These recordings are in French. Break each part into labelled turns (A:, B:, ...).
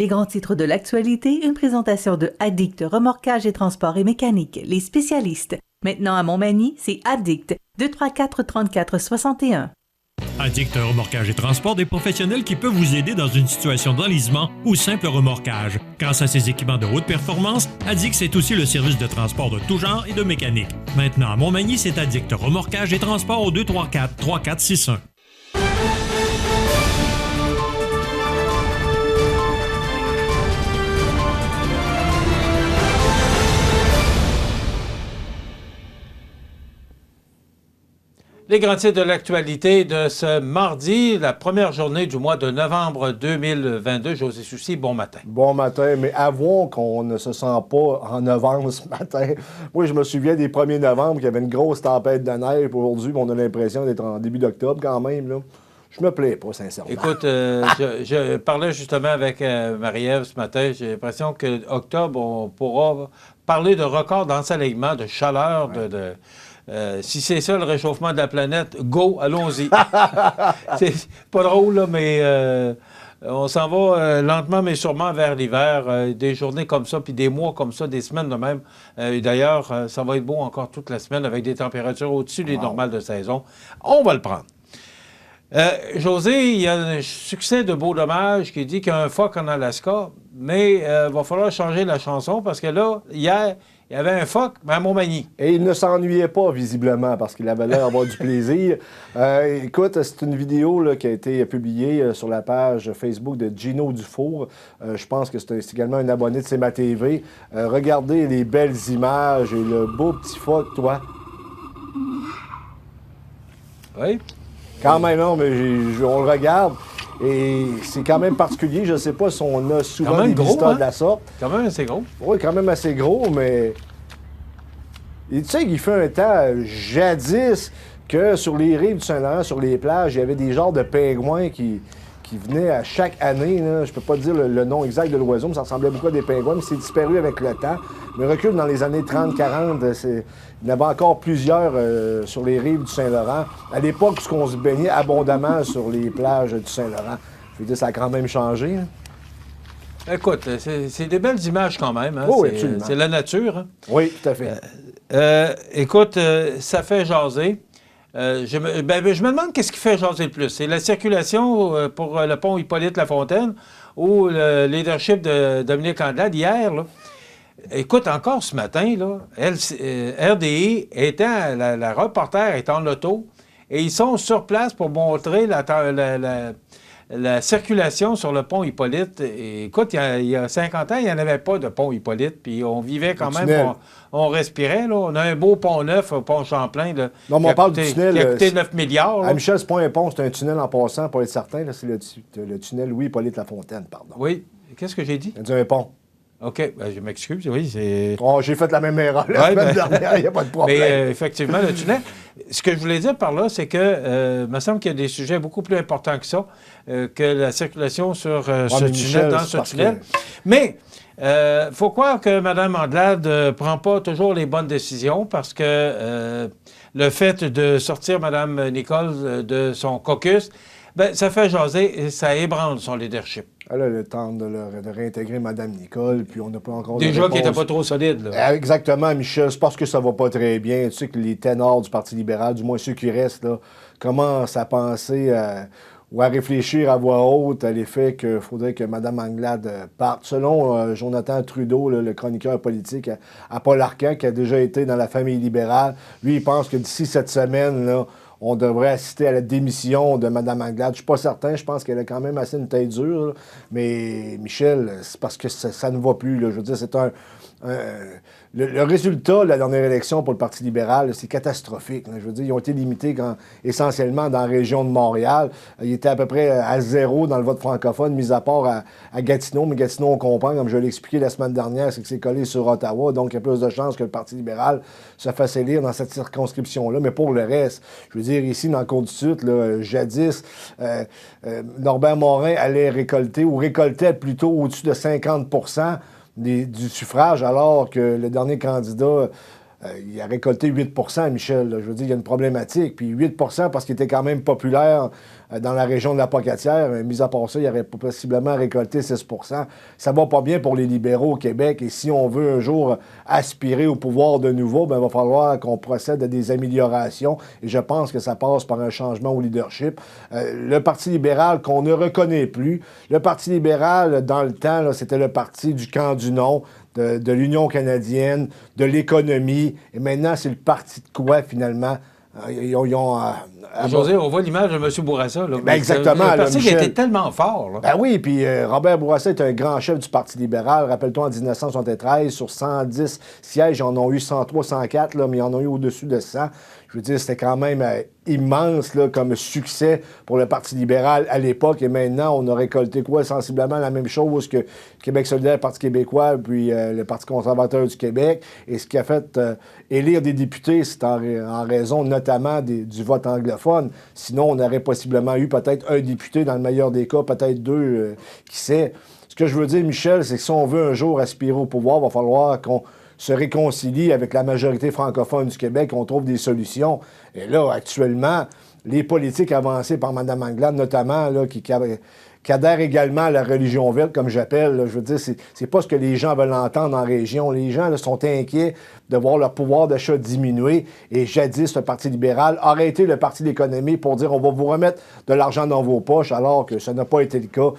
A: Les grands titres de l'actualité, une présentation de Addict Remorquage et Transport et Mécanique, les spécialistes. Maintenant à Montmagny, c'est Addict, 234-34-61.
B: Addict Remorquage et Transport, des professionnels qui peuvent vous aider dans une situation d'enlisement ou simple remorquage. Grâce à ses équipements de haute performance, Addict, c'est aussi le service de transport de tout genre et de mécanique. Maintenant à Montmagny, c'est Addict Remorquage et Transport au 234-3461.
C: Les grands titres de l'actualité de ce mardi, la première journée du mois de novembre 2022. José Soucy, bon matin.
D: Bon matin, mais avouons qu'on ne se sent pas en novembre ce matin. Moi, je me souviens des 1er novembre, qu'il y avait une grosse tempête de neige. Aujourd'hui, on a l'impression d'être en début d'octobre quand même, là. Je me plais pas, sincèrement.
C: Écoute, je parlais justement avec Marie-Ève ce matin. J'ai l'impression qu'octobre, on pourra parler de record d'ensoleillement, de chaleur,
D: ouais.
C: Si c'est ça le réchauffement de la planète, go, allons-y. C'est pas drôle, là, mais on s'en va lentement mais sûrement vers l'hiver. Des journées comme ça, puis des mois comme ça, des semaines de même. D'ailleurs, ça va être beau encore toute la semaine avec des températures au-dessus des normales de saison. On va le prendre. José, il y a un succès de Beau Dommage qui dit qu'il y a un phoque en Alaska, mais il va falloir changer la chanson parce que là, hier, il y avait un phoque, mais à Montmagny.
D: Et il ne s'ennuyait pas, visiblement, parce qu'il avait l'air d'avoir du plaisir. Écoute, c'est une vidéo là, qui a été publiée sur la page Facebook de Gino Dufour. Je pense que c'est également un abonné de CMA TV. Regardez les belles images et le beau petit phoque, toi.
C: Oui.
D: Quand même, non, mais on le regarde. Et c'est quand même particulier. Je ne sais pas si on a souvent des visiteurs de la sorte.
C: Quand même assez gros.
D: Oui, quand même assez gros, mais... Et tu sais qu'il fait un temps, jadis, que sur les rives du Saint-Laurent, sur les plages, il y avait des genres de pingouins qui venaient à chaque année. Là. Je peux pas dire le nom exact de l'oiseau, mais ça ressemblait beaucoup à des pingouins, mais c'est disparu avec le temps. Mais recule dans les années 30-40, il y en avait encore plusieurs sur les rives du Saint-Laurent. À l'époque, on se baignait abondamment sur les plages du Saint-Laurent. Je veux dire, ça a quand même changé. Là.
C: Écoute, c'est des belles images quand même. Hein?
D: Oui,
C: c'est la nature. Hein?
D: Oui, tout à fait.
C: Écoute, ça fait jaser. Je me demande qu'est-ce qui fait jaser le plus. C'est la circulation pour le pont Hippolyte-Lafontaine ou le leadership de Dominique Anglade hier, là. Écoute, encore ce matin, là, RDI, la reporter est en auto et ils sont sur place pour montrer la circulation sur le pont Hippolyte. Et, écoute, il y a 50 ans, il n'y en avait pas de pont Hippolyte, puis on vivait quand même, on respirait. Là. On a un beau pont neuf, pont Champlain, là,
D: non, mais on parle du tunnel,
C: qui a coûté 9 milliards.
D: À Michel, c'est pas un pont, c'est un tunnel en passant, pour être certain. C'est le tunnel Louis-Hippolyte-Lafontaine, pardon.
C: Oui. Qu'est-ce que j'ai dit?
D: Il a dit un pont.
C: OK, je m'excuse, oui, c'est...
D: Oh, j'ai fait la même erreur la semaine dernière, il n'y a pas de problème.
C: Mais effectivement, le tunnel... Ce que je voulais dire par là, c'est que il me semble qu'il y a des sujets beaucoup plus importants que ça, que la circulation sur ce tunnel, dans ce tunnel. Mais il faut croire que Mme Anglade ne prend pas toujours les bonnes décisions parce que le fait de sortir Mme Nicole de son caucus, bien, ça fait jaser et ça ébranle son leadership.
D: Elle a le temps de réintégrer Mme Nicole, puis on n'a pas encore...
C: Déjà qui n'était pas trop solide, là.
D: Exactement, Michel. C'est parce que ça va pas très bien. Tu sais que les ténors du Parti libéral, du moins ceux qui restent, là, commencent à penser ou à réfléchir à voix haute à l'effet qu'il faudrait que Mme Anglade parte. Selon Jonathan Trudeau, là, le chroniqueur politique à Paul Arcan, qui a déjà été dans la famille libérale, lui, il pense que d'ici cette semaine, là, on devrait assister à la démission de Mme Anglade. Je ne suis pas certain, je pense qu'elle a quand même assez une tête dure. Là. Mais Michel, c'est parce que ça ne va plus. Là. Je veux dire, c'est le résultat de la dernière élection pour le Parti libéral, c'est catastrophique. Là. Je veux dire, ils ont été limités essentiellement dans la région de Montréal. Ils étaient à peu près à zéro dans le vote francophone, mis à part à Gatineau. Mais Gatineau, on comprend, comme je l'ai expliqué la semaine dernière, c'est que c'est collé sur Ottawa. Donc, il y a plus de chances que le Parti libéral se fasse élire dans cette circonscription-là. Mais pour le reste, je veux dire, ici, dans le Côte-du-Sud, jadis, Norbert Morin allait récoltait plutôt au-dessus de 50 % du suffrage, alors que le dernier candidat Il a récolté 8 Michel. Là. Je veux dire, il y a une problématique. Puis 8 parce qu'il était quand même populaire dans la région de la Pocatière. Mis à part ça, il aurait possiblement récolté 6 Ça va pas bien pour les libéraux au Québec. Et si on veut un jour aspirer au pouvoir de nouveau, bien, il va falloir qu'on procède à des améliorations. Et je pense que ça passe par un changement au leadership. Le Parti libéral qu'on ne reconnaît plus. Le Parti libéral, dans le temps, là, c'était le parti du camp du non. De l'Union canadienne, de l'économie. Et maintenant, c'est le parti de quoi, finalement?
C: José, on voit l'image de M. Bourassa. Là.
D: Ben exactement.
C: Le parti
D: Michel,
C: qui a été tellement fort. Là.
D: Ben oui, puis Robert Bourassa est un grand chef du Parti libéral. Rappelle-toi, en 1973, sur 110 sièges, ils en ont eu 103, 104, là, mais ils en ont eu au-dessus de 100. Je veux dire, c'était quand même immense là, comme succès pour le Parti libéral à l'époque. Et maintenant, on a récolté quoi? Sensiblement la même chose que Québec solidaire, le Parti québécois, puis le Parti conservateur du Québec. Et ce qui a fait élire des députés, c'est en raison notamment du vote anglophone. Sinon, on aurait possiblement eu peut-être un député, dans le meilleur des cas, peut-être deux, qui sait. Ce que je veux dire, Michel, c'est que si on veut un jour aspirer au pouvoir, il va falloir qu'on se réconcilie avec la majorité francophone du Québec, qu'on trouve des solutions. Et là, actuellement, les politiques avancées par Mme Anglade, notamment, là, qui adhèrent également à la religion verte, comme j'appelle, là, je veux dire, c'est pas ce que les gens veulent entendre en région. Les gens là, sont inquiets de voir leur pouvoir d'achat diminuer. Et jadis, le Parti libéral aurait été le parti de l'économie pour dire on va vous remettre de l'argent dans vos poches, alors que ça n'a pas été le cas.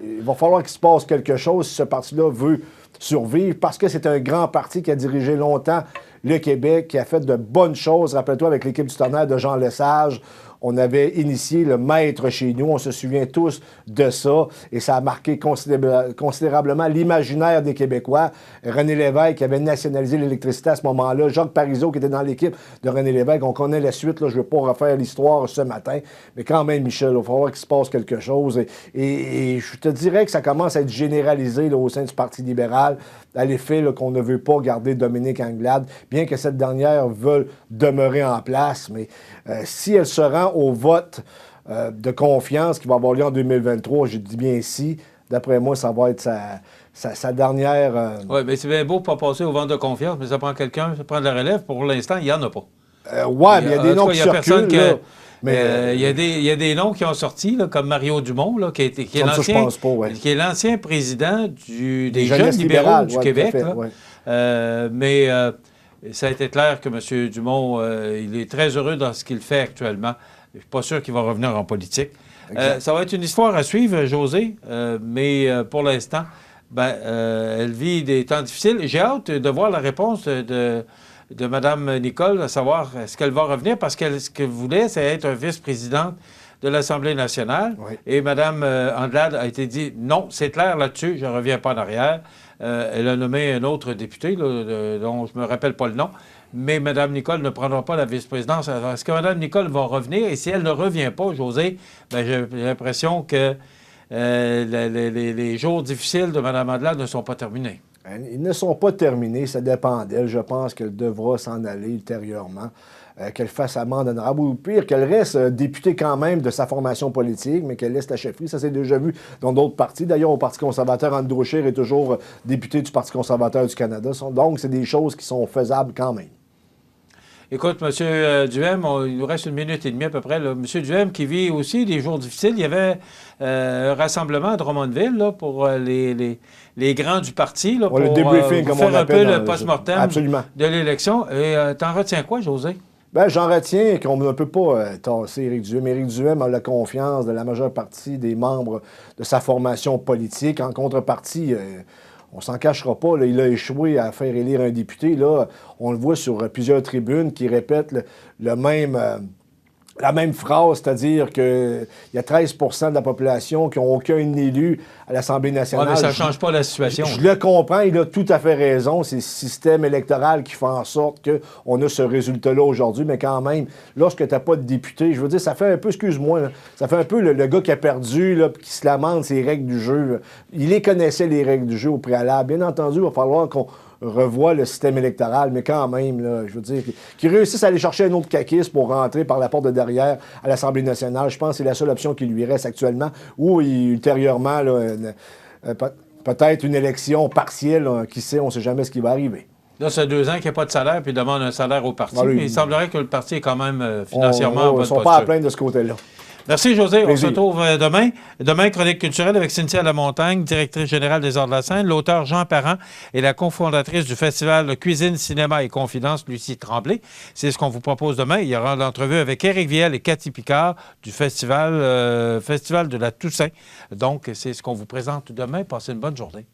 D: Il va falloir qu'il se passe quelque chose si ce parti-là veut survivre, parce que c'est un grand parti qui a dirigé longtemps le Québec, qui a fait de bonnes choses. Rappelle-toi, avec l'équipe du Tonnerre de Jean Lesage, on avait initié le maître chez nous. On se souvient tous de ça. Et ça a marqué considérablement l'imaginaire des Québécois. René Lévesque qui avait nationalisé l'électricité à ce moment-là. Jacques Parizeau qui était dans l'équipe de René Lévesque. On connaît la suite. Là. Je ne vais pas refaire l'histoire ce matin. Mais quand même, Michel, il va falloir qu'il se passe quelque chose. Et je te dirais que ça commence à être généralisé là, au sein du Parti libéral à l'effet qu'on ne veut pas garder Dominique Anglade, bien que cette dernière veuille demeurer en place. Mais si elle se rend au vote de confiance qui va avoir lieu en 2023, je dis bien si, d'après moi, ça va être sa dernière...
C: Oui, mais c'est bien beau pas passer au vote de confiance, mais ça prend quelqu'un, ça prend de la relève. Pour l'instant, il n'y en a pas.
D: Oui, mais il y a des noms qui circulent.
C: Il y a des noms qui ont sorti, là, comme Mario Dumont, là, qui est l'ancien président des Jeunes libéraux du Québec. Fait, là. Ouais. Mais ça a été clair que M. Dumont, il est très heureux dans ce qu'il fait actuellement. Je ne suis pas sûr qu'il va revenir en politique. Ça va être une histoire à suivre, José, mais pour l'instant, elle vit des temps difficiles. J'ai hâte de voir la réponse de Mme Nicole, à savoir est-ce qu'elle va revenir, parce que ce qu'elle voulait, c'est être vice-présidente de l'Assemblée nationale. Oui. Et Mme Anglade a été dit non, c'est clair là-dessus, je ne reviens pas en arrière. Elle a nommé un autre député, là, dont je ne me rappelle pas le nom, mais Mme Nicole ne prendra pas la vice-présidence. Alors, est-ce que Mme Nicole va revenir? Et si elle ne revient pas, José, j'ai l'impression que les jours difficiles de Mme Anglade ne sont pas terminés.
D: Ils ne sont pas terminés, ça dépend d'elle. Je pense qu'elle devra s'en aller ultérieurement, qu'elle fasse amende honorable, ou pire, qu'elle reste députée quand même de sa formation politique, mais qu'elle laisse la chefferie. Ça s'est déjà vu dans d'autres partis. D'ailleurs, au Parti conservateur, Andrew Scheer est toujours député du Parti conservateur du Canada. Donc, c'est des choses qui sont faisables quand même.
C: Écoute, M. Duhem, il nous reste 1 minute et demie à peu près. Là. M. Duhem qui vit aussi des jours difficiles. Il y avait un rassemblement à Drummondville là, pour les grands du parti, là, pour
D: le débriefing, comme on
C: faire un peu le
D: post-mortem
C: de l'élection. Et t'en retiens quoi, José?
D: Bien, j'en retiens qu'on ne peut pas tasser Éric Duhem. Éric Duhem a la confiance de la majeure partie des membres de sa formation politique. En contrepartie, on s'en cachera pas, là, il a échoué à faire élire un député. Là, on le voit sur plusieurs tribunes qui répètent la même phrase, c'est-à-dire qu'il y a 13 de la population qui n'ont aucun élu à l'Assemblée nationale.
C: Oui, mais ça ne change pas la situation.
D: Je le comprends, il a tout à fait raison. C'est le système électoral qui fait en sorte qu'on a ce résultat-là aujourd'hui, mais quand même, lorsque tu n'as pas de député, je veux dire, ça fait un peu, excuse-moi, là, ça fait un peu le gars qui a perdu, là, qui se lamente ses règles du jeu. Il les connaissait, les règles du jeu au préalable. Bien entendu, il va falloir qu'on revoit le système électoral, mais quand même, là, je veux dire, qu'ils réussissent à aller chercher un autre caquiste pour rentrer par la porte de derrière à l'Assemblée nationale. Je pense que c'est la seule option qui lui reste actuellement, ou ultérieurement, là, peut-être une élection partielle, qui sait, on ne sait jamais ce qui va arriver.
C: Là, c'est 2 ans qu'il n'y a pas de salaire, puis il demande un salaire au parti.
D: Ah, oui.
C: Mais il semblerait que le parti est quand même financièrement en
D: Ils
C: bonne
D: ne sont pas à
C: posture.
D: plaindre de ce côté-là.
C: Merci, José. On
D: Plaisir.
C: se retrouve demain. Demain, chronique culturelle avec Cynthia Lamontagne, directrice générale des Arts de la Scène, l'auteur Jean Parent et la cofondatrice du festival Cuisine, Cinéma et Confidence, Lucie Tremblay. C'est ce qu'on vous propose demain. Il y aura l'entrevue avec Éric Viel et Cathy Picard du festival de la Toussaint. Donc, c'est ce qu'on vous présente demain. Passez une bonne journée.